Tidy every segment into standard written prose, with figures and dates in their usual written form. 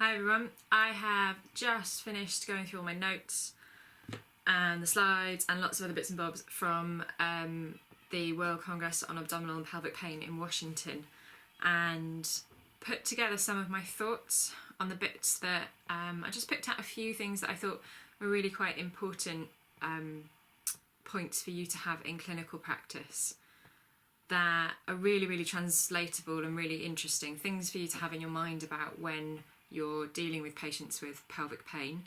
Hi everyone, I have just finished going through all my notes and the slides and lots of other bits and bobs from the World Congress on Abdominal and Pelvic Pain in Washington, and put together some of my thoughts on the bits that I just picked out a few things that I thought were really quite important points for you to have in clinical practice that are really translatable and really interesting things for you to have in your mind about when you're dealing with patients with pelvic pain.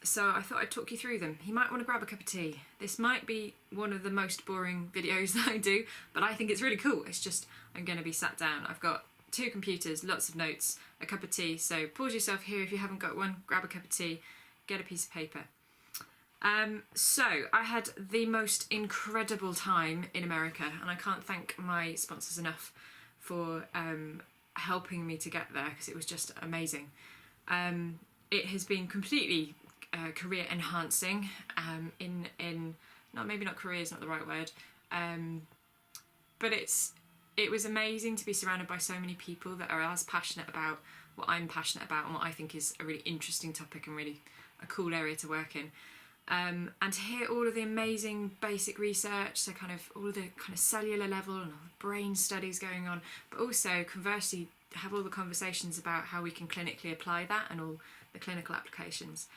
So I thought I'd talk you through them. You might want to grab a cup of tea. This might be one of the most boring videos that I do, but I think it's really cool. It's just I'm going to be sat down. I've got two computers, lots of notes, a cup of tea. So pause yourself here if you haven't got one, grab a cup of tea, get a piece of paper. So I had the most incredible time in America, and I can't thank my sponsors enough for helping me to get there, because it was just amazing. It has been completely career enhancing. Maybe not career is not the right word, but it was amazing to be surrounded by so many people that are as passionate about what I'm passionate about and what I think is a really interesting topic and really a cool area to work in. And to hear all of the amazing basic research, so kind of all of the kind of cellular level and all the brain studies going on, but also conversely have all the conversations about how we can clinically apply that and all the clinical applications.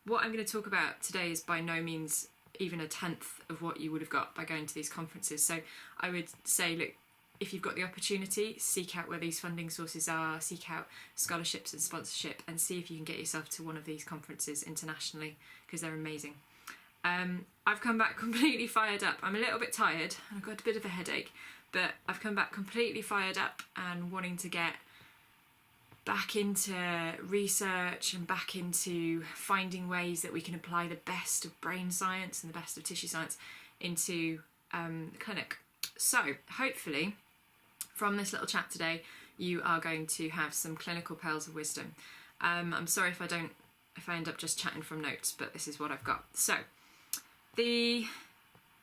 What I'm going to talk about today is by no means even a tenth of what you would have got by going to these conferences. So I would say, look, if you've got the opportunity, seek out where these funding sources are, seek out scholarships and sponsorship, and see if you can get yourself to one of these conferences internationally, because they're amazing. I've come back completely fired up. I'm a little bit tired, I've got a bit of a headache, but I've come back completely fired up and wanting to get back into research and back into finding ways that we can apply the best of brain science and the best of tissue science into the clinic. So hopefully from this little chat today you are going to have some clinical pearls of wisdom. I'm sorry if I end up just chatting from notes, but this is what I've got. So the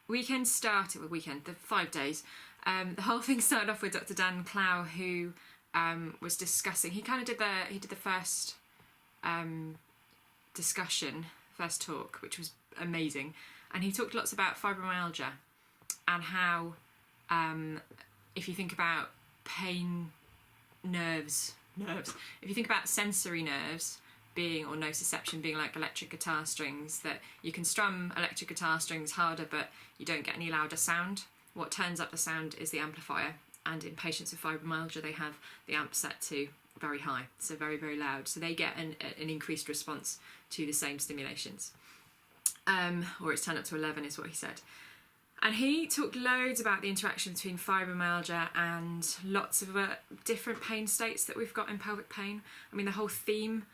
weekend started with the 5 days. The whole thing started off with Dr. Dan Clow, who was discussing. He did the first discussion, first talk, which was amazing, and he talked lots about fibromyalgia and how if you think about pain nerves, if you think about sensory nerves being, or nociception being like electric guitar strings, that you can strum electric guitar strings harder but you don't get any louder sound. What turns up the sound is the amplifier, and in patients with fibromyalgia they have the amp set to very high, so very loud, so they get an increased response to the same stimulations, or it's turned up to 11 is what he said. And he talked loads about the interaction between fibromyalgia and lots of different pain states that we've got in pelvic pain. I mean, the whole theme,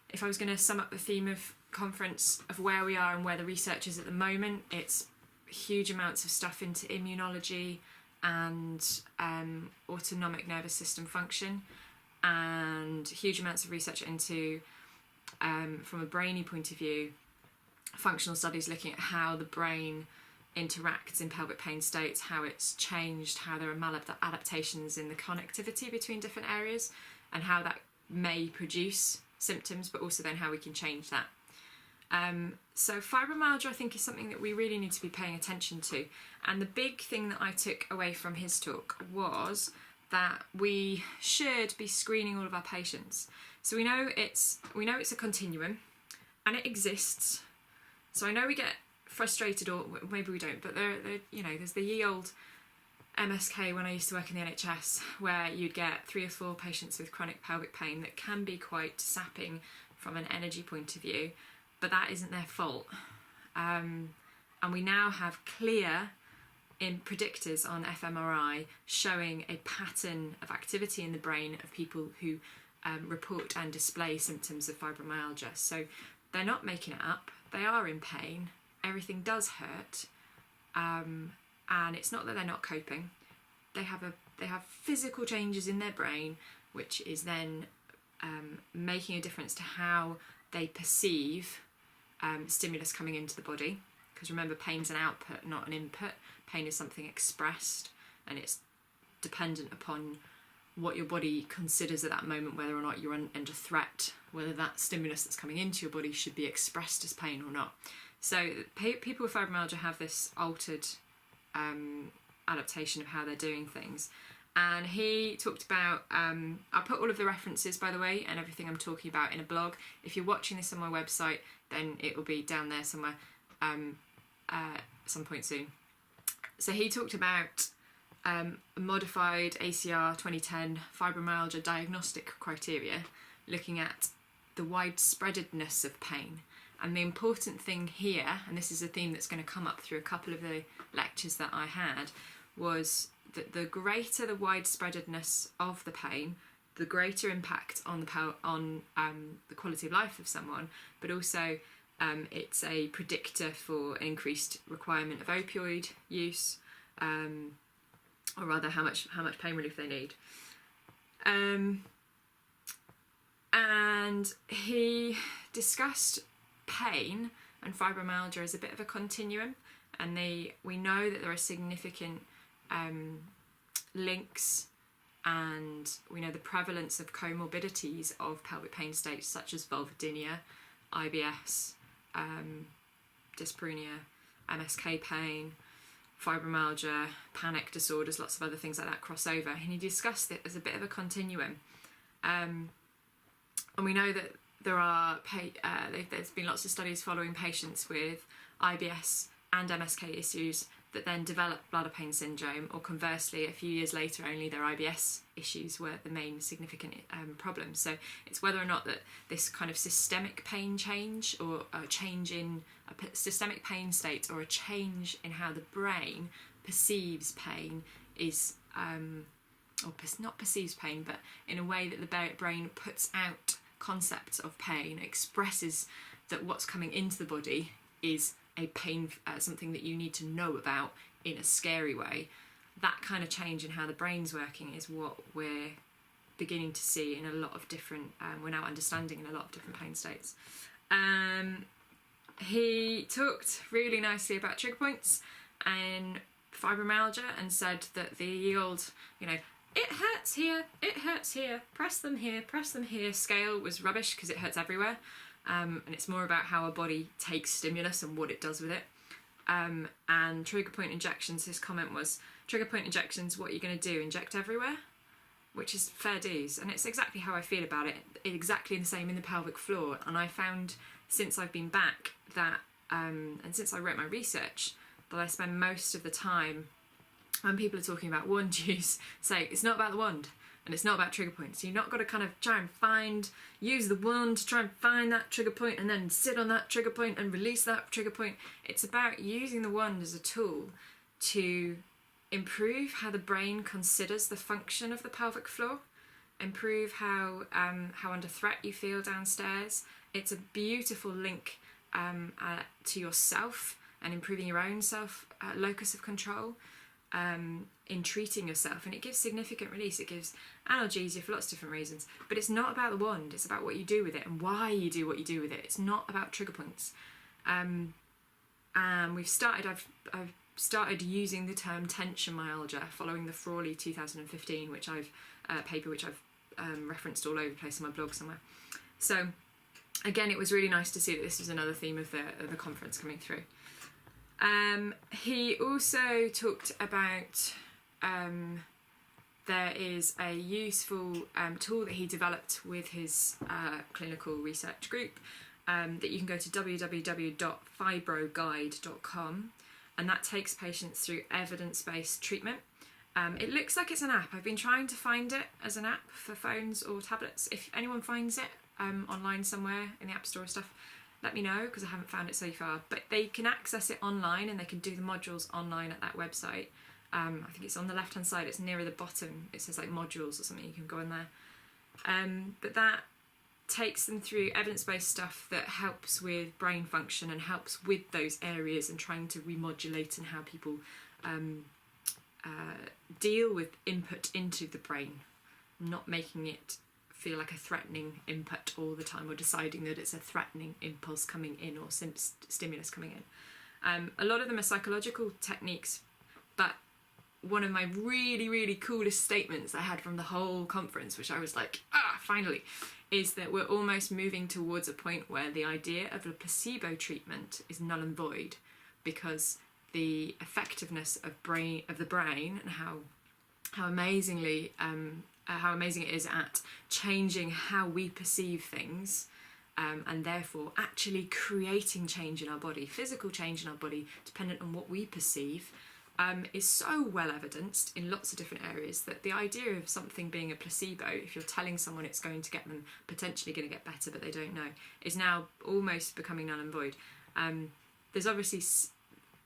if I was going to sum up the theme of conference of where we are and where the research is at the moment, it's huge amounts of stuff into immunology and autonomic nervous system function, and huge amounts of research into, from a brainy point of view, functional studies looking at how the brain interacts in pelvic pain states, how it's changed, how there are maladaptations in the connectivity between different areas, and how that may produce symptoms, but also then how we can change that. So fibromyalgia, I think, is something that we really need to be paying attention to. And the big thing that I took away from his talk was that we should be screening all of our patients. So we know it's a continuum, and it exists. So I know we get frustrated, or maybe we don't, but there's the ye old MSK when I used to work in the NHS, where you'd get 3 or 4 patients with chronic pelvic pain that can be quite sapping from an energy point of view, but that isn't their fault. And we now have clear predictors on fMRI showing a pattern of activity in the brain of people who report and display symptoms of fibromyalgia. So they're not making it up, they are in pain, everything does hurt, and it's not that they're not coping. They have physical changes in their brain, which is then making a difference to how they perceive stimulus coming into the body. Because remember, pain's an output, not an input. Pain is something expressed, and it's dependent upon what your body considers at that moment, whether or not you're under threat, whether that stimulus that's coming into your body should be expressed as pain or not. So people with fibromyalgia have this altered adaptation of how they're doing things. And he talked about, I'll put all of the references, by the way, and everything I'm talking about in a blog. If you're watching this on my website, then it will be down there somewhere some point soon. So he talked about a modified ACR 2010 fibromyalgia diagnostic criteria, looking at the widespreadedness of pain. And the important thing here, and this is a theme that's going to come up through a couple of the lectures that I had, was that the greater the widespreadedness of the pain, the greater impact on the quality of life of someone, but also it's a predictor for increased requirement of opioid use, or rather how much pain relief they need. And he discussed pain and fibromyalgia as a bit of a continuum, and we know that there are significant links, and we know the prevalence of comorbidities of pelvic pain states such as vulvodynia, IBS, dyspareunia, MSK pain, fibromyalgia, panic disorders, lots of other things like that cross over. And he discussed it as a bit of a continuum. And we know that there's been lots of studies following patients with IBS and MSK issues that then develop bladder pain syndrome, or conversely, a few years later, only their IBS issues were the main significant problem. So it's whether or not that this kind of systemic pain change, or a change in a systemic pain state, or a change in how the brain perceives pain is, not perceives pain, but in a way that the brain puts out concepts of pain, expresses that what's coming into the body is a pain, something that you need to know about in a scary way. That kind of change in how the brain's working is what we're beginning to see in a lot of different, we're now understanding in a lot of different pain states. He talked really nicely about trigger points and fibromyalgia, and said that the old, it hurts here, press them here scale was rubbish, because it hurts everywhere. And it's more about how a body takes stimulus and what it does with it. And trigger point injections, his comment was, trigger point injections, what are you going to do, inject everywhere? Which is fair dues, and it's exactly how I feel about it, exactly the same in the pelvic floor. And I found, since I've been back, that, and since I wrote my research, that I spend most of the time, when people are talking about wand use, say, it's not about the wand, and it's not about trigger points. So you've not got to kind of try and use the wand to try and find that trigger point and then sit on that trigger point and release that trigger point. It's about using the wand as a tool to improve how the brain considers the function of the pelvic floor, improve how under threat you feel downstairs. It's a beautiful link to yourself and improving your own self locus of control. In treating yourself, and it gives significant release. It gives analgesia for lots of different reasons, but it's not about the wand, it's about what you do with it and why you do what you do with it. It's not about trigger points. And I've started using the term tension myalgia following the Frawley 2015, which I've referenced all over the place on my blog somewhere. So again, it was really nice to see that this was another theme of the conference coming through. He also talked about there is a useful tool that he developed with his clinical research group that you can go to www.fibroguide.com, and that takes patients through evidence-based treatment. It looks like it's an app. I've been trying to find it as an app for phones or tablets. If anyone finds it online somewhere in the App Store stuff, let me know, because I haven't found it so far. But they can access it online, and they can do the modules online at that website. I think it's on the left-hand side. It's nearer the bottom. It says like modules or something. You can go in there. But that takes them through evidence-based stuff that helps with brain function and helps with those areas and trying to remodulate and how people deal with input into the brain, not making it feel like a threatening input all the time, or deciding that it's a threatening impulse coming in or stimulus coming in. A lot of them are psychological techniques, but one of my really, really coolest statements I had from the whole conference, which I was like, finally, is that we're almost moving towards a point where the idea of a placebo treatment is null and void, because the effectiveness of the brain and how amazing it is at changing how we perceive things, and therefore actually creating change in our body, physical change in our body, dependent on what we perceive, is so well evidenced in lots of different areas that the idea of something being a placebo, if you're telling someone it's going to get them potentially going to get better but they don't know, is now almost becoming null and void. There's obviously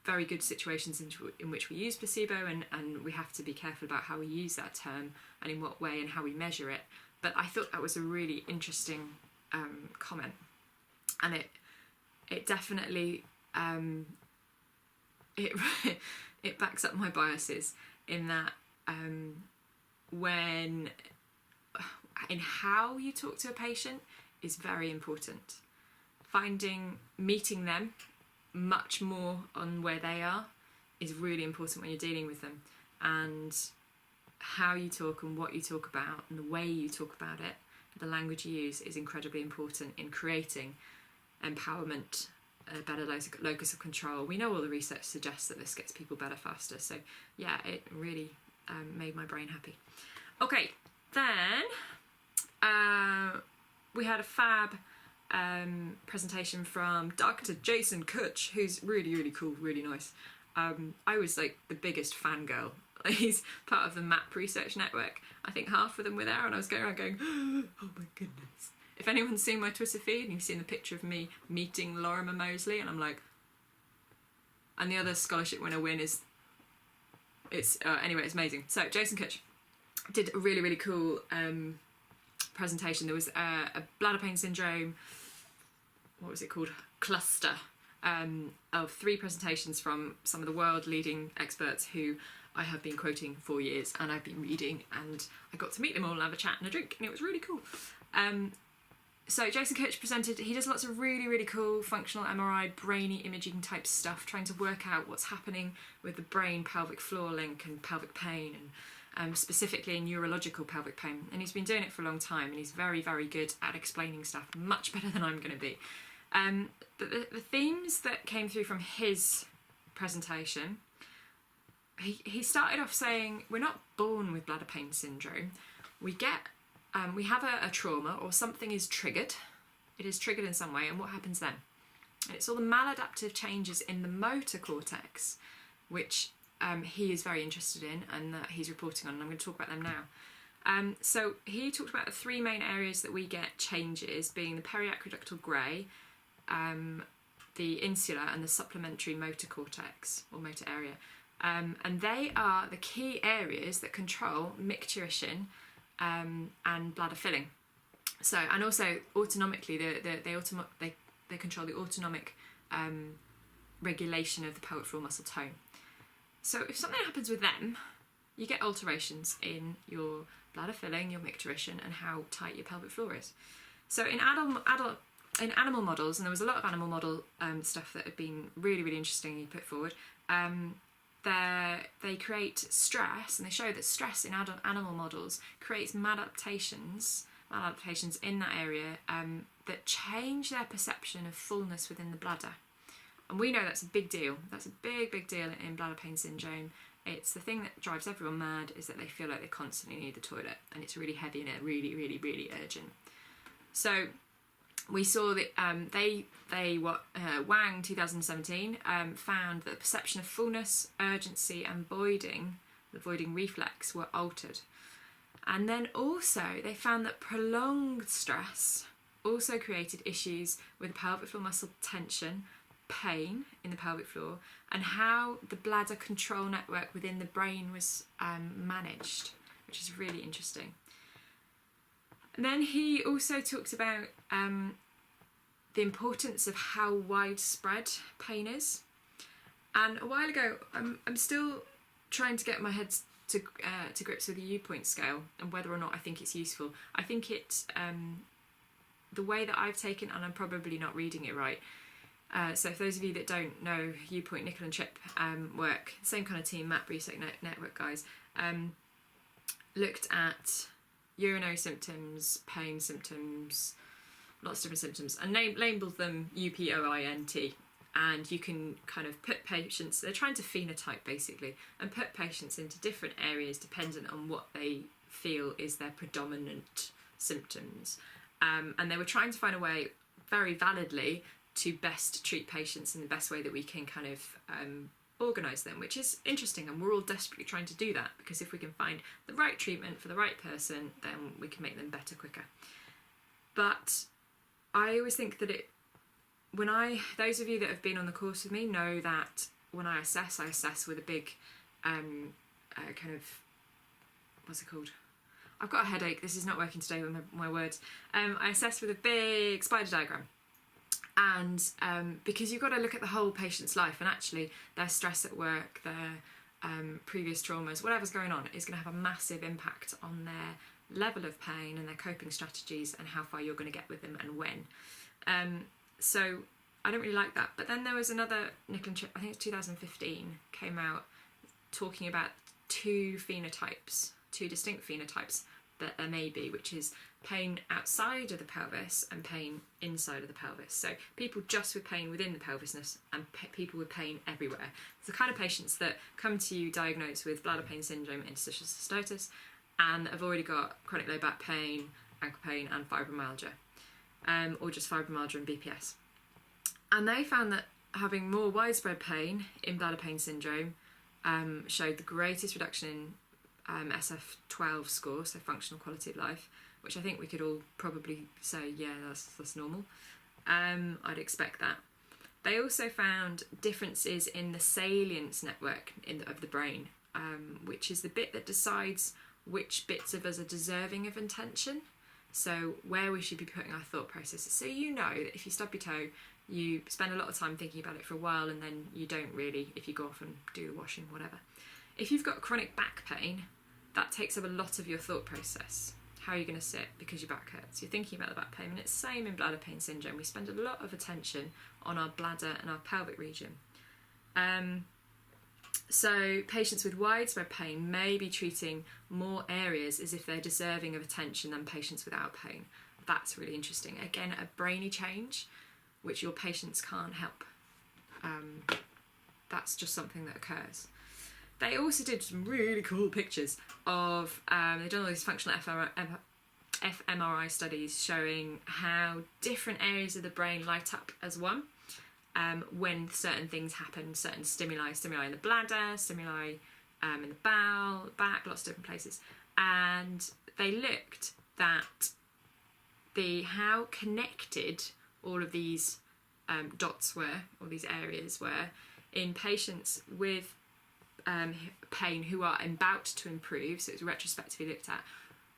very good situations in which we use placebo, and we have to be careful about how we use that term and in what way and how we measure it. But I thought that was a really interesting comment, and it definitely it backs up my biases in that in how you talk to a patient is very important. Meeting them much more on where they are is really important when you're dealing with them, and how you talk and what you talk about and the way you talk about it, the language you use, is incredibly important in creating empowerment, a better locus of control. We know all the research suggests that this gets people better faster, so yeah, it really made my brain happy. Okay, then we had a fab presentation from Dr. Jason Kutch, who's really, really cool, really nice. I was like the biggest fangirl. He's part of the MAP Research Network. I think half of them were there, and I was going around going, oh my goodness. If anyone's seen my Twitter feed and you've seen the picture of me meeting Lorimer Moseley, and I'm like, and the other scholarship winner win is, anyway, it's amazing. So Jason Kutch did a really, really cool presentation. There was a bladder pain syndrome, what was it called, cluster of 3 presentations from some of the world leading experts who I have been quoting for years, and I've been reading, and I got to meet them all and have a chat and a drink, and it was really cool. So Jason Kutch presented, he does lots of really, really cool functional MRI, brainy imaging type stuff, trying to work out what's happening with the brain-pelvic floor link and pelvic pain, and specifically in neurological pelvic pain. And he's been doing it for a long time, and he's very, very good at explaining stuff, much better than I'm going to be. But the themes that came through from his presentation, he started off saying, we're not born with bladder pain syndrome. We have a trauma, or something is triggered. It is triggered in some way, and what happens then? And it's all the maladaptive changes in the motor cortex, which he is very interested in and that he's reporting on, and I'm going to talk about them now. So he talked about the 3 main areas that we get changes, being the periaqueductal grey, the insular, and the supplementary motor cortex, or motor area. And they are the key areas that control micturition and bladder filling. So, and also autonomically, they control the autonomic regulation of the pelvic floor muscle tone. So if something happens with them, you get alterations in your bladder filling, your micturition, and how tight your pelvic floor is. So in animal models, and there was a lot of animal model stuff that had been really, really interestingly put forward, they create stress, and they show that stress in adult animal models creates maladaptations in that area that change their perception of fullness within the bladder. And we know that's a big deal. That's a big, big deal in bladder pain syndrome. It's the thing that drives everyone mad, is that they feel like they constantly need the toilet, and it's really heavy and really, really, really urgent. So we saw that Wang 2017 found that the perception of fullness, urgency, and the voiding reflex were altered. And then also they found that prolonged stress also created issues with pelvic floor muscle tension, pain in the pelvic floor, and how the bladder control network within the brain was managed, which is really interesting. And then he also talked about the importance of how widespread pain is. And a while ago, I'm still trying to get my head to grips with the U-point scale and whether or not I think it's useful. I think it, the way that I've taken, and I'm probably not reading it right, So for those of you that don't know, U-Point, Nickel and Chip work, same kind of team, Matt Research Network guys, looked at urinary symptoms, pain symptoms, lots of different symptoms, and labelled them UPOINT. And you can kind of put patients, they're trying to phenotype basically, and put patients into different areas dependent on what they feel is their predominant symptoms. And they were trying to find a way, very validly, to best treat patients in the best way that we can kind of organise them, which is interesting, and we're all desperately trying to do that, because if we can find the right treatment for the right person, then we can make them better quicker. But I always think that those of you that have been on the course with me know that when I assess with a big kind of, what's it called? I've got a headache, this is not working today with my words. I assess with a big spider diagram. And because you've got to look at the whole patient's life, and actually their stress at work, their previous traumas, whatever's going on, is going to have a massive impact on their level of pain and their coping strategies and how far you're going to get with them and when. So I don't really like that. But then there was another Nickel and Chip, I think it's 2015, came out talking about two distinct phenotypes that there may be, which is pain outside of the pelvis and pain inside of the pelvis. So people just with pain within the pelvisness and people with pain everywhere. It's the kind of patients that come to you diagnosed with bladder pain syndrome, interstitial cystitis, and have already got chronic low back pain, ankle pain and fibromyalgia, or just fibromyalgia and BPS. And they found that having more widespread pain in bladder pain syndrome showed the greatest reduction in SF12 score, so functional quality of life, which I think we could all probably say, yeah, that's normal. I'd expect that. They also found differences in the salience network of the brain, which is the bit that decides which bits of us are deserving of attention. So where we should be putting our thought processes. So you know that if you stub your toe, you spend a lot of time thinking about it for a while, and then you don't really, if you go off and do the washing, whatever. If you've got chronic back pain, that takes up a lot of your thought process. How are you going to sit because your back hurts? You're thinking about the back pain, and it's the same in bladder pain syndrome. We spend a lot of attention on our bladder and our pelvic region. So patients with widespread pain may be treating more areas as if they're deserving of attention than patients without pain. That's really interesting. Again, a brainy change, which your patients can't help. That's just something that occurs. They also did some really cool pictures of, they've done all these functional fMRI studies showing how different areas of the brain light up as one when certain things happen, certain stimuli in the bladder, stimuli in the bowel, back, lots of different places. And they looked at how connected all of these dots were, all these areas were, in patients with pain who are about to improve, so it was retrospectively looked at,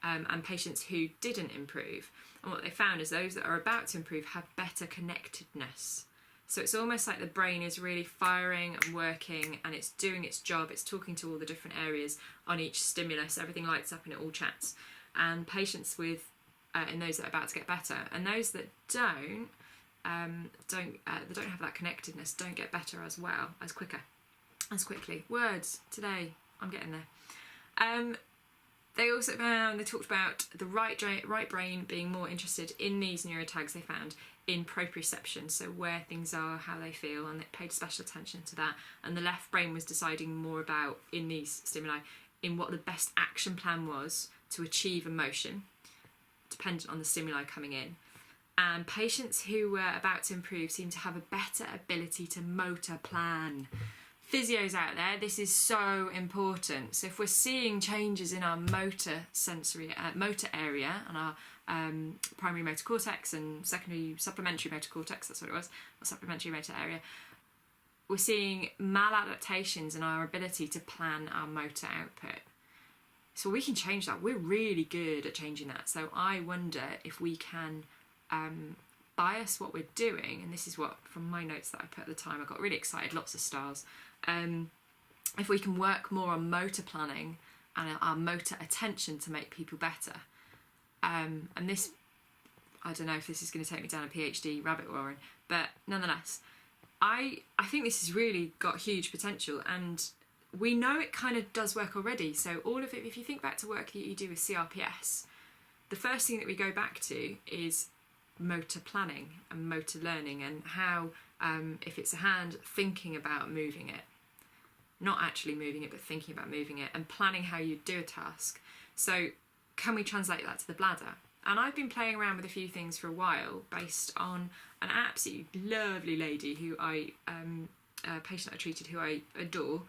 and patients who didn't improve. And what they found is those that are about to improve have better connectedness. So it's almost like the brain is really firing and working, and it's doing its job, it's talking to all the different areas on each stimulus, everything lights up and it all chats. And patients with, and those that are about to get better, and those that don't have that connectedness, don't get better as well, as quickly. Words today, I'm getting there. They also found, they talked about the right brain being more interested in these neurotags they found in proprioception, so where things are, how they feel, and they paid special attention to that. And the left brain was deciding more about, in these stimuli, in what the best action plan was to achieve emotion, dependent on the stimuli coming in. And patients who were about to improve seemed to have a better ability to motor plan. Physios out there, this is so important. So if we're seeing changes in our motor area and our primary motor cortex and secondary supplementary motor cortex, that's what it was, or supplementary motor area, we're seeing maladaptations in our ability to plan our motor output. So we can change that. We're really good at changing that. So I wonder if we can bias what we're doing, and this is what, from my notes that I put at the time, I got really excited, lots of stars. If we can work more on motor planning and our motor attention to make people better. And this, I don't know if this is going to take me down a PhD rabbit warren, but nonetheless, I think this has really got huge potential, and we know it kind of does work already. So all of it, if you think back to work that you do with CRPS, the first thing that we go back to is motor planning and motor learning, and how, if it's a hand, thinking about moving it, not actually moving it, but thinking about moving it, and planning how you do a task. So can we translate that to the bladder? And I've been playing around with a few things for a while based on an absolutely lovely lady who a patient I treated who I adore,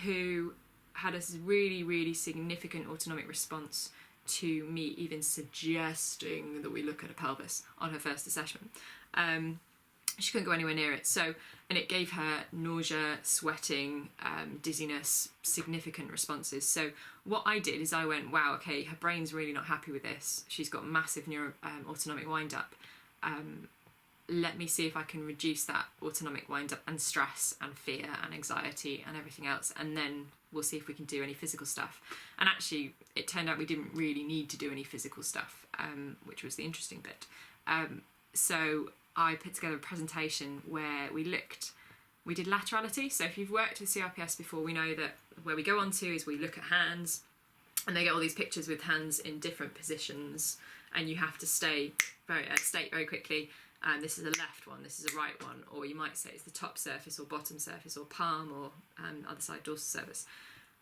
who had a really, really significant autonomic response to me even suggesting that we look at a pelvis on her first assessment. She couldn't go anywhere near it. So, and it gave her nausea, sweating, dizziness, significant responses. So what I did is I went, wow, okay, her brain's really not happy with this. She's got massive autonomic wind-up. Let me see if I can reduce that autonomic wind-up and stress and fear and anxiety and everything else, and then we'll see if we can do any physical stuff. And actually, it turned out we didn't really need to do any physical stuff, which was the interesting bit. So I put together a presentation where we did laterality. So if you've worked with CRPS before, we know that where we go on to is we look at hands, and they get all these pictures with hands in different positions, and you have to state very quickly, this is a left one, this is a right one, or you might say it's the top surface or bottom surface or palm or other side dorsal surface.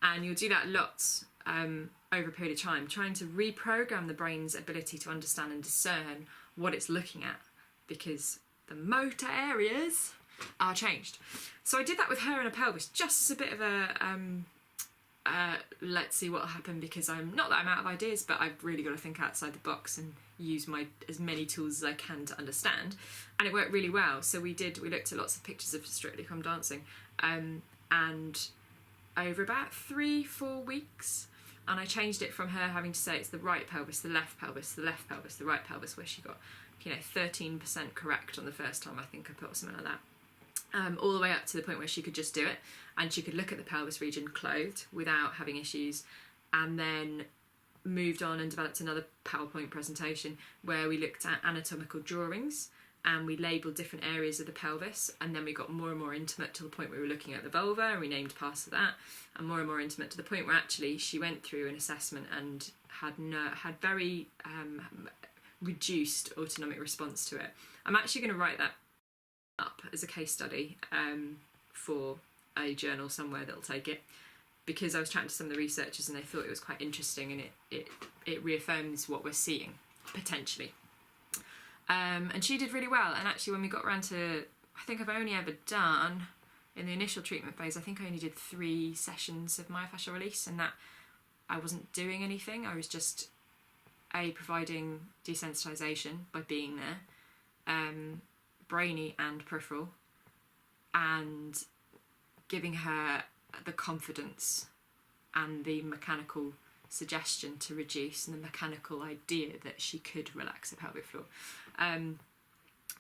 And you'll do that lots over a period of time, trying to reprogram the brain's ability to understand and discern what it's looking at, because the motor areas are changed. So I did that with her in a pelvis, just as a bit of a let's see what will happen, because I'm out of ideas, but I've really got to think outside the box and use as many tools as I can to understand. And it worked really well. So we looked at lots of pictures of Strictly Come Dancing, and over about 3-4 weeks, and I changed it from her having to say it's the right pelvis, the left pelvis, the left pelvis, the right pelvis, where she got 13% correct on the first time, I think I put, something like that, all the way up to the point where she could just do it, and she could look at the pelvis region clothed without having issues. And then moved on and developed another PowerPoint presentation where we looked at anatomical drawings and we labelled different areas of the pelvis, and then we got more and more intimate to the point where we were looking at the vulva, and we named parts of that, and more intimate to the point where actually she went through an assessment and had very reduced autonomic response to it. I'm actually going to write that up as a case study for a journal somewhere that'll take it, because I was chatting to some of the researchers and they thought it was quite interesting, and it reaffirms what we're seeing potentially. And she did really well. And actually, when we got around to, I think I've only ever done, in the initial treatment phase, I think I only did 3 sessions of myofascial release, and that I wasn't doing anything. I was just providing desensitization by being there, brainy and peripheral, and giving her the confidence and the mechanical suggestion to reduce, and the mechanical idea that she could relax the pelvic floor. And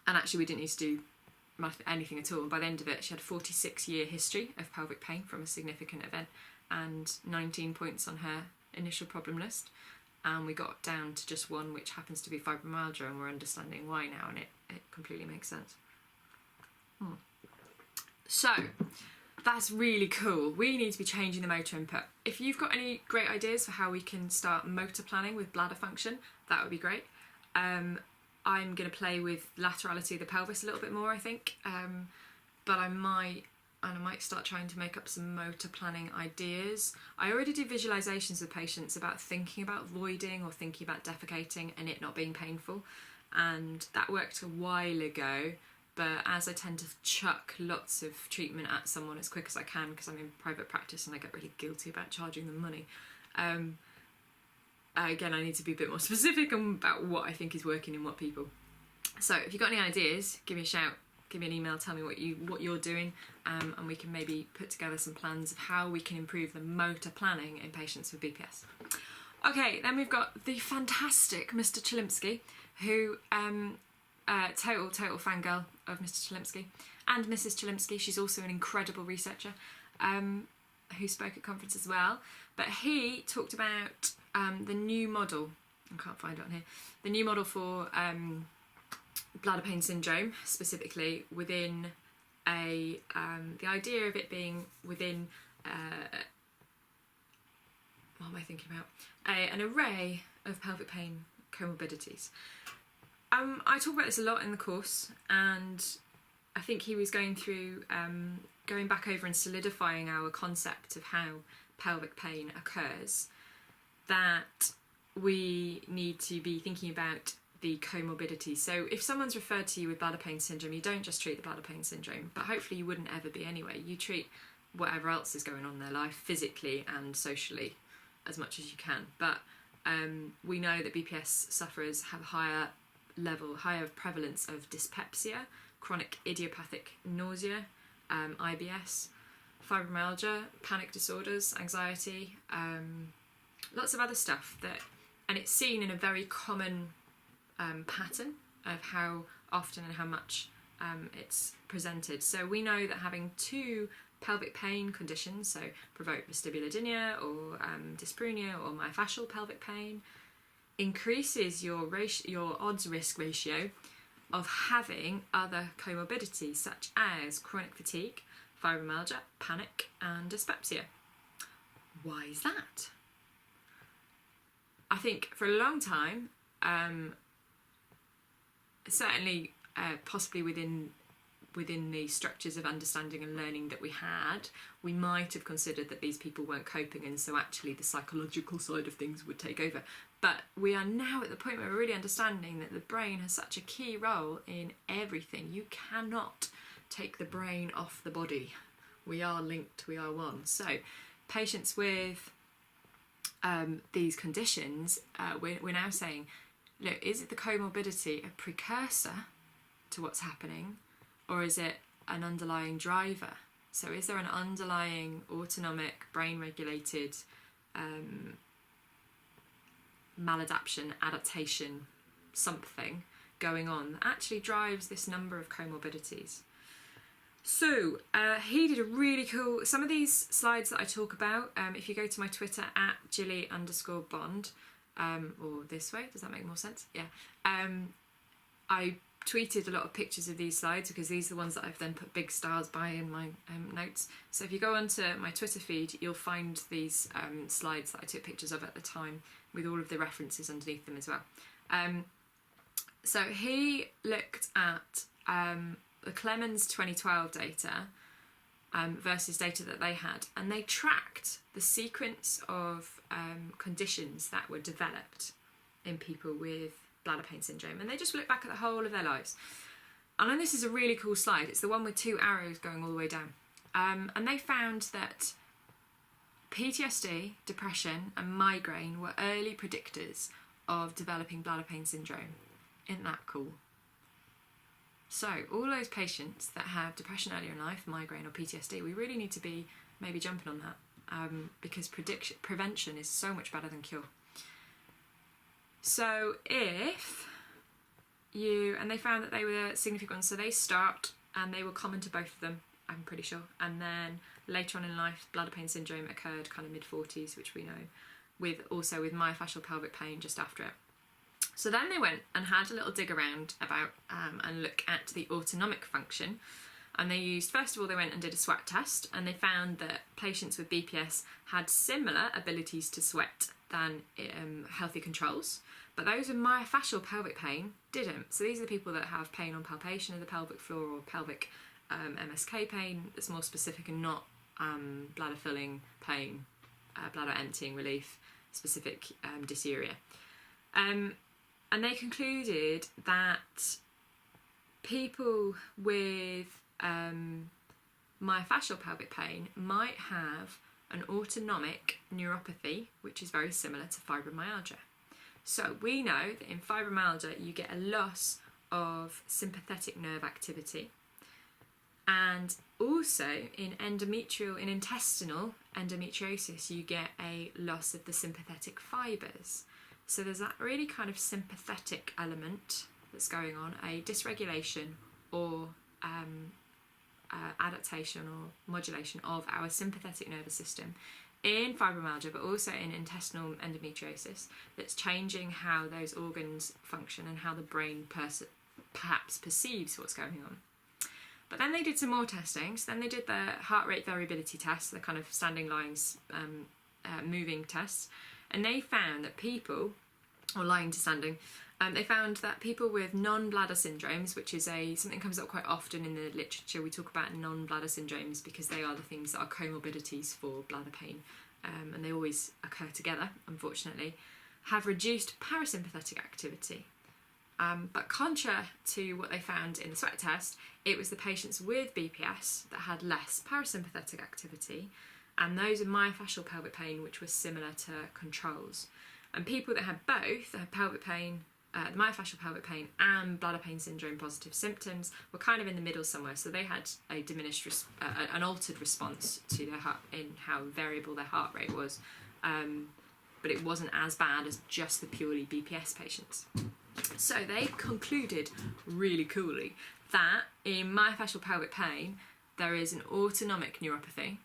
actually we didn't need to do anything at all. And by the end of it, she had a 46-year history of pelvic pain from a significant event and 19 points on her initial problem list. And we got down to just one, which happens to be fibromyalgia, and we're understanding why now, and it completely makes sense. So that's really cool. We need to be changing the motor input. If you've got any great ideas for how we can start motor planning with bladder function, that would be great. I'm going to play with laterality of the pelvis a little bit more, I think, but I might start trying to make up some motor planning ideas. I already do visualizations with patients about thinking about voiding or thinking about defecating and it not being painful, and that worked a while ago. But as I tend to chuck lots of treatment at someone as quick as I can, because I'm in private practice and I get really guilty about charging them money, again, I need to be a bit more specific about what I think is working in what people. So if you've got any ideas, give me a shout, give me an email, tell me what you're doing, and we can maybe put together some plans of how we can improve the motor planning in patients with BPS. Okay, then we've got the fantastic Mr. Chilimsky, who total fangirl of Mr. Chilimsky and Mrs. Chilimsky. She's also an incredible researcher who spoke at conference as well. But he talked about the new model, I can't find it on here, the new model for bladder pain syndrome, specifically within the idea of it being within what am I thinking about? An array of pelvic pain comorbidities. I talk about this a lot in the course, and I think he was going through, going back over and solidifying our concept of how pelvic pain occurs, that we need to be thinking about the comorbidities. So if someone's referred to you with bladder pain syndrome, you don't just treat the bladder pain syndrome, but hopefully you wouldn't ever be anyway. You treat whatever else is going on in their life, physically and socially, as much as you can. But we know that BPS sufferers have higher prevalence of dyspepsia, chronic idiopathic nausea, IBS, fibromyalgia, panic disorders, anxiety, lots of other stuff and it's seen in a very common pattern of how often and how much it's presented. So we know that having two pelvic pain conditions, so provoked vestibulodynia or dyspareunia or myofascial pelvic pain, increases your odds risk ratio of having other comorbidities such as chronic fatigue, fibromyalgia, panic and dyspepsia. Why is that? I think for a long time, certainly possibly within the structures of understanding and learning that we had, we might have considered that these people weren't coping, and so actually the psychological side of things would take over. But we are now at the point where we're really understanding that the brain has such a key role in everything. You cannot take the brain off the body. We are linked, we are one. So patients with these conditions, we're now saying, look, is it the comorbidity a precursor to what's happening, or is it an underlying driver? So is there an underlying autonomic, brain-regulated maladaptation, adaptation, something going on that actually drives this number of comorbidities? So he did a really cool, some of these slides that I talk about, if you go to my Twitter at Gilly_Bond, or this way, does that make more sense? Yeah. I tweeted a lot of pictures of these slides because these are the ones that I've then put big stars by in my notes. So if you go onto my Twitter feed, you'll find these slides that I took pictures of at the time with all of the references underneath them as well. So he looked at the Clemens 2012 data versus data that they had, and they tracked the sequence of conditions that were developed in people with bladder pain syndrome, and they just looked back at the whole of their lives. And then this is a really cool slide. It's the one with two arrows going all the way down. And they found that PTSD, depression and migraine were early predictors of developing bladder pain syndrome. Isn't that cool? So all those patients that have depression earlier in life, migraine or PTSD, we really need to be maybe jumping on that because prevention is so much better than cure. So if you, and they found that they were significant, so they start and they were common to both of them, I'm pretty sure, and then later on in life bladder pain syndrome occurred kind of mid-40s, which we know, with myofascial pelvic pain just after it. So then they went and had a little dig around about and look at the autonomic function, and they used, first of all, they went and did a sweat test, and they found that patients with BPS had similar abilities to sweat than healthy controls, but those with myofascial pelvic pain didn't. So these are the people that have pain on palpation of the pelvic floor or pelvic MSK pain that's more specific and not bladder filling pain, bladder emptying relief, specific dysuria. And they concluded that people with myofascial pelvic pain might have an autonomic neuropathy, which is very similar to fibromyalgia. So we know that in fibromyalgia you get a loss of sympathetic nerve activity, and also in intestinal endometriosis you get a loss of the sympathetic fibres. So there's that really kind of sympathetic element that's going on, a dysregulation or adaptation or modulation of our sympathetic nervous system in fibromyalgia, but also in intestinal endometriosis, that's changing how those organs function and how the brain perhaps perceives what's going on. But then they did some more testing. So then they did the heart rate variability test, the kind of standing, lying, moving tests, and they found that people, or lying to standing, they found that people with non-bladder syndromes, which is something comes up quite often in the literature. We talk about non-bladder syndromes because they are the things that are comorbidities for bladder pain, and they always occur together, unfortunately, have reduced parasympathetic activity. But contrary to what they found in the sweat test, it was the patients with BPS that had less parasympathetic activity, and those with myofascial pelvic pain, which was similar to controls. And people that had both, that had pelvic pain, the myofascial pelvic pain and bladder pain syndrome positive symptoms, were kind of in the middle somewhere. So they had a diminished, an altered response to their heart, in how variable their heart rate was, but it wasn't as bad as just the purely BPS patients. So they concluded really coolly that in myofascial pelvic pain there is an autonomic neuropathy,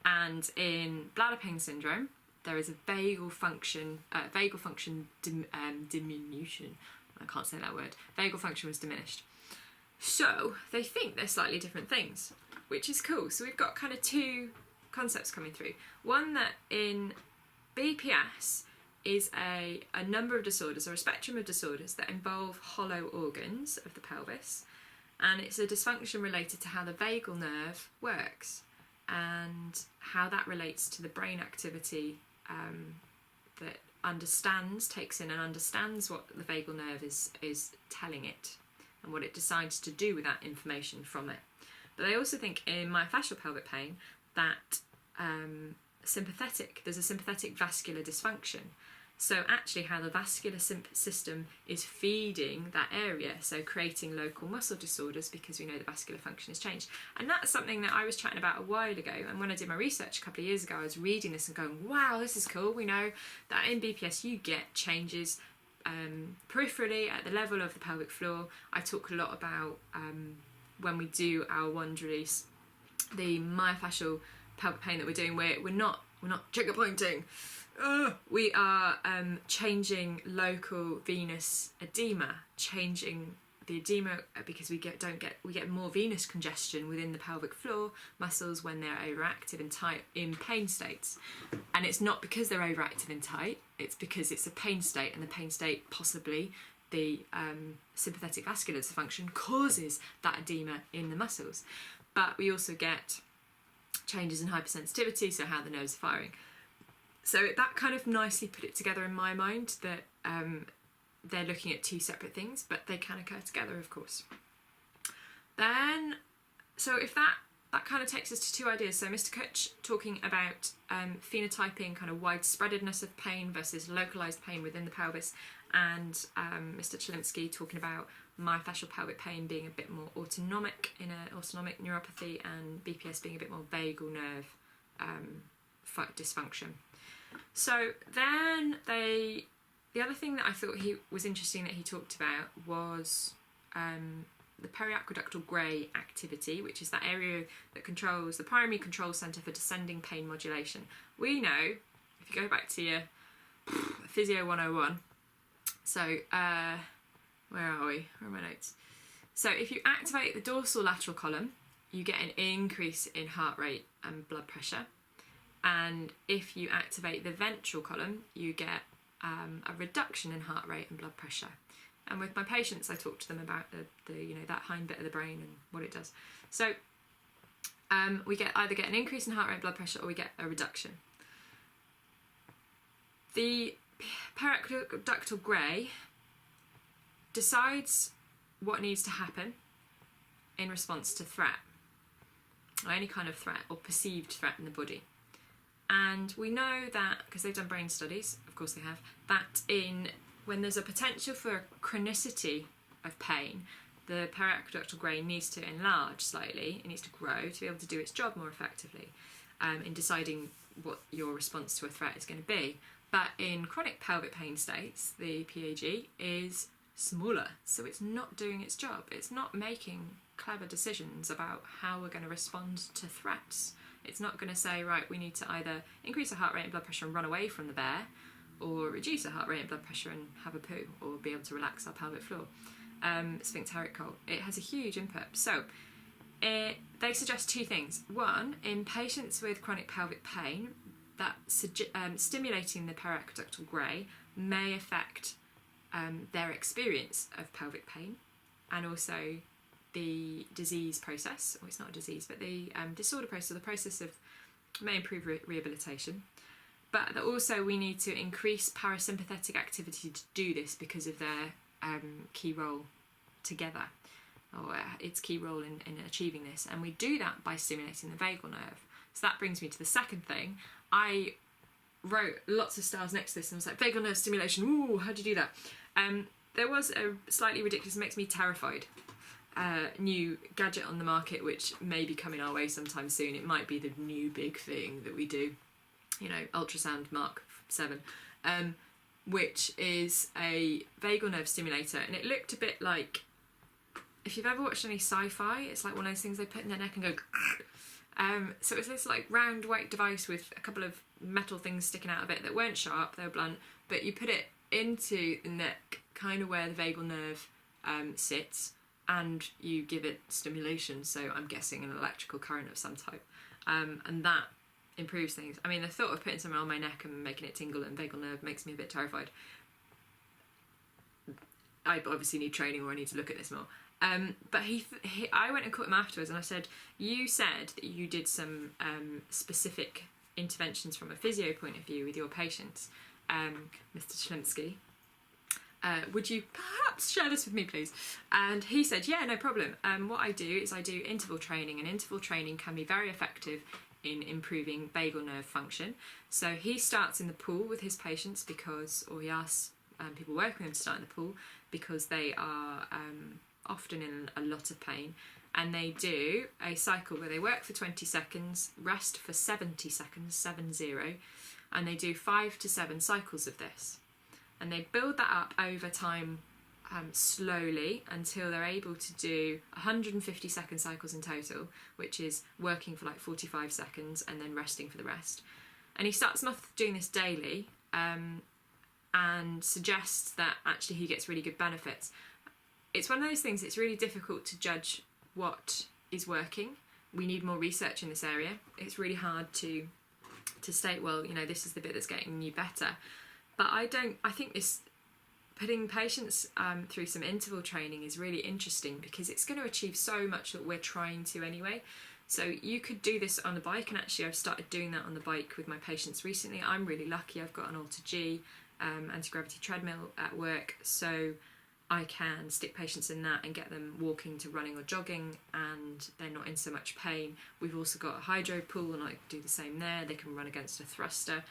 and in bladder pain syndrome there is a vagal function diminution. I can't say that word. Vagal function was diminished. So they think they're slightly different things, which is cool. So we've got kind of two concepts coming through. One, that in BPS is a number of disorders, or a spectrum of disorders, that involve hollow organs of the pelvis, and it's a dysfunction related to how the vagal nerve works and how that relates to the brain activity that takes in and understands what the vagal nerve is telling it and what it decides to do with that information from it. But they also think in myofascial pelvic pain that there's a sympathetic vascular dysfunction. So actually how the vascular system is feeding that area, so creating local muscle disorders, because we know the vascular function has changed. And that's something that I was chatting about a while ago, and when I did my research a couple of years ago, I was reading this and going, wow, this is cool. We know that in BPS you get changes peripherally at the level of the pelvic floor. I talk a lot about, when we do our wand release, the myofascial pelvic pain that we're doing, we're not trigger pointing. We are changing local venous edema, changing the edema because we get more venous congestion within the pelvic floor muscles when they're overactive and tight in pain states. And it's not because they're overactive and tight, it's because it's a pain state, and the pain state, possibly the sympathetic vascular dysfunction, causes that edema in the muscles. But we also get changes in hypersensitivity, so how the nerves are firing. So that kind of nicely put it together in my mind that they're looking at two separate things, but they can occur together, of course. Then, so if that kind of takes us to two ideas. So Mr. Kutch talking about phenotyping, kind of widespreadedness of pain versus localised pain within the pelvis, and Mr. Chilinsky talking about myofascial pelvic pain being a bit more autonomic in an autonomic neuropathy, and BPS being a bit more vagal nerve dysfunction. So then the other thing that I thought was interesting that he talked about was the periaqueductal grey activity, which is that area that controls the primary control centre for descending pain modulation. We know, if you go back to your Physio 101, so where are we? Where are my notes? So if you activate the dorsal lateral column, you get an increase in heart rate and blood pressure. And if you activate the ventral column, you get a reduction in heart rate and blood pressure. And with my patients, I talk to them about the that hind bit of the brain and what it does. So we either get an increase in heart rate and blood pressure, or we get a reduction. The periaqueductal grey decides what needs to happen in response to threat, or any kind of threat or perceived threat in the body. And we know that, because they've done brain studies, of course they have, that when there's a potential for chronicity of pain, the periaqueductal grey needs to enlarge slightly, it needs to grow to be able to do its job more effectively in deciding what your response to a threat is going to be. But in chronic pelvic pain states, the PAG is smaller, so it's not doing its job. It's not making clever decisions about how we're going to respond to threats. It's not going to say, right, we need to either increase our heart rate and blood pressure and run away from the bear, or reduce our heart rate and blood pressure and have a poo, or be able to relax our pelvic floor. Sphincteric cold. It has a huge input. So they suggest two things. One, in patients with chronic pelvic pain, that stimulating the periaqueductal grey may affect their experience of pelvic pain, and also the disease process, or it's not a disease, but the disorder process, or the process of may improve rehabilitation. But that also we need to increase parasympathetic activity to do this because of their key role together, or its key role in achieving this. And we do that by stimulating the vagal nerve. So that brings me to the second thing. I wrote lots of stars next to this and I was like, vagal nerve stimulation, ooh, how do you do that? There was a slightly ridiculous, makes me terrified, new gadget on the market which may be coming our way sometime soon. It might be the new big thing that we do, you know, ultrasound Mark 7, which is a vagal nerve stimulator, and it looked a bit like, if you've ever watched any sci-fi, it's like one of those things they put in their neck and go so it's this like round white device with a couple of metal things sticking out of it that weren't sharp, they were blunt, but you put it into the neck, kind of where the vagal nerve sits, and you give it stimulation, so I'm guessing an electrical current of some type, and that improves things. I mean, the thought of putting something on my neck and making it tingle and vagal nerve makes me a bit terrified. I obviously need training, or I need to look at this more. But I went and caught him afterwards and I said, you said that you did some specific interventions from a physio point of view with your patients, Mr. Chlemsky. Would you perhaps share this with me, please? And he said, yeah, no problem. What I do is I do interval training, and interval training can be very effective in improving vagal nerve function. So he starts in the pool with his patients because, or he asks people working with him to start in the pool because they are often in a lot of pain, and they do a cycle where they work for 20 seconds, rest for 70 seconds, 70, and they do 5 to 7 cycles of this. And they build that up over time slowly until they're able to do 150-second cycles in total, which is working for like 45 seconds and then resting for the rest. And he starts them off doing this daily and suggests that actually he gets really good benefits. It's one of those things, it's really difficult to judge what is working. We need more research in this area. It's really hard to state, well, you know, this is the bit that's getting you better. But I think this, putting patients through some interval training is really interesting because it's going to achieve so much that we're trying to anyway. So you could do this on the bike, and actually I've started doing that on the bike with my patients recently. I'm really lucky, I've got an Alter G anti-gravity treadmill at work, so I can stick patients in that and get them walking to running or jogging, and they're not in so much pain. We've also got a hydro pool, and I do the same there. They can run against a thruster.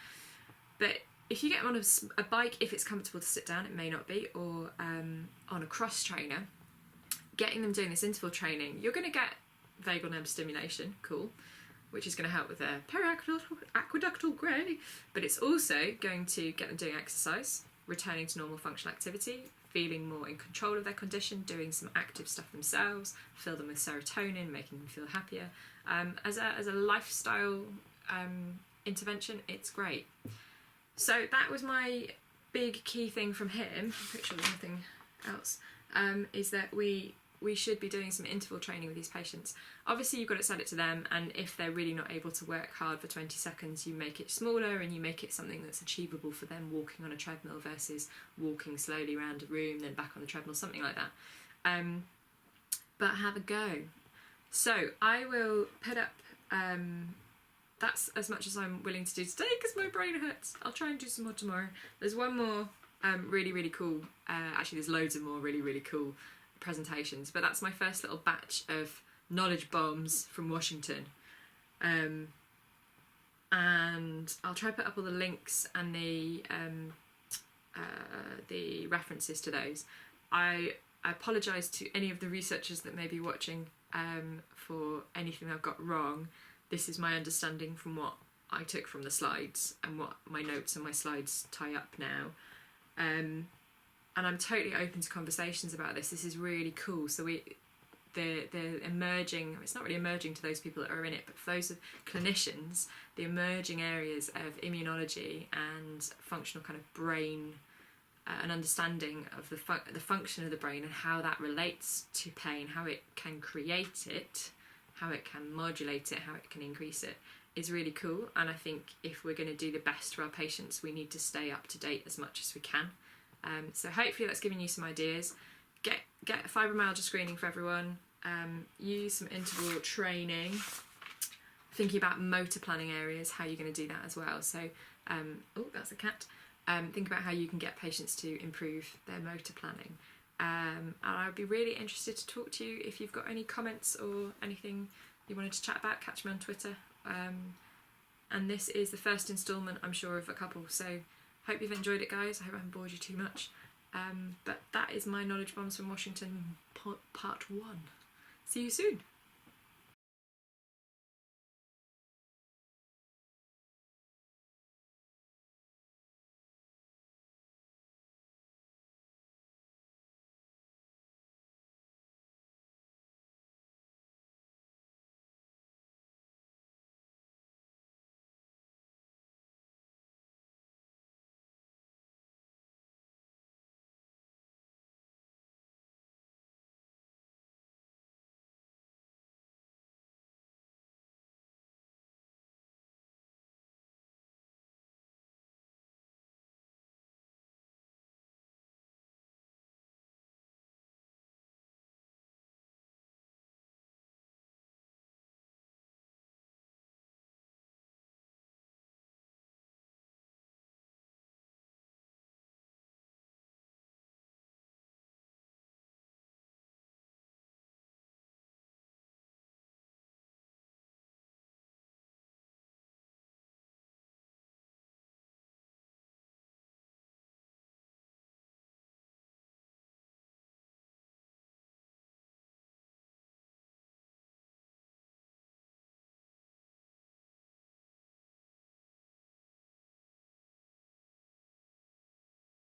But if you get them on a bike, if it's comfortable to sit down, it may not be, or on a cross trainer, getting them doing this interval training, you're going to get vagal nerve stimulation, cool, which is going to help with their periaqueductal grey, but it's also going to get them doing exercise, returning to normal functional activity, feeling more in control of their condition, doing some active stuff themselves, fill them with serotonin, making them feel happier. As a lifestyle intervention, it's great. So that was my big key thing from him. I'm pretty sure there's nothing else. Is that we should be doing some interval training with these patients. Obviously, you've got to sell it to them, and if they're really not able to work hard for 20 seconds, you make it smaller and you make it something that's achievable for them, walking on a treadmill versus walking slowly around a room, then back on the treadmill, something like that. But have a go. So I will put up, that's as much as I'm willing to do today because my brain hurts. I'll try and do some more tomorrow. There's one more really, really cool, actually there's loads of more really, really cool presentations, but that's my first little batch of knowledge bombs from Washington, and I'll try to put up all the links and the references to those. I apologise to any of the researchers that may be watching for anything I've got wrong. This is my understanding from what I took from the slides and what my notes and my slides tie up now. And I'm totally open to conversations about this. This is really cool. So the emerging, it's not really emerging to those people that are in it, but for those clinicians, the emerging areas of immunology and functional kind of brain, an understanding of the function of the brain and how that relates to pain, how it can create it, how it can modulate it, how it can increase it, is really cool. And I think if we're going to do the best for our patients, we need to stay up to date as much as we can. So hopefully that's given you some ideas. Get fibromyalgia screening for everyone. Use some interval training. Thinking about motor planning areas, how you're going to do that as well. So, oh, that's a cat. Think about how you can get patients to improve their motor planning. And I'd be really interested to talk to you if you've got any comments or anything you wanted to chat about. Catch me on Twitter. And this is the first instalment, I'm sure, of a couple. So hope you've enjoyed it, guys. I hope I haven't bored you too much. But that is my knowledge bombs from Washington part 1. See you soon.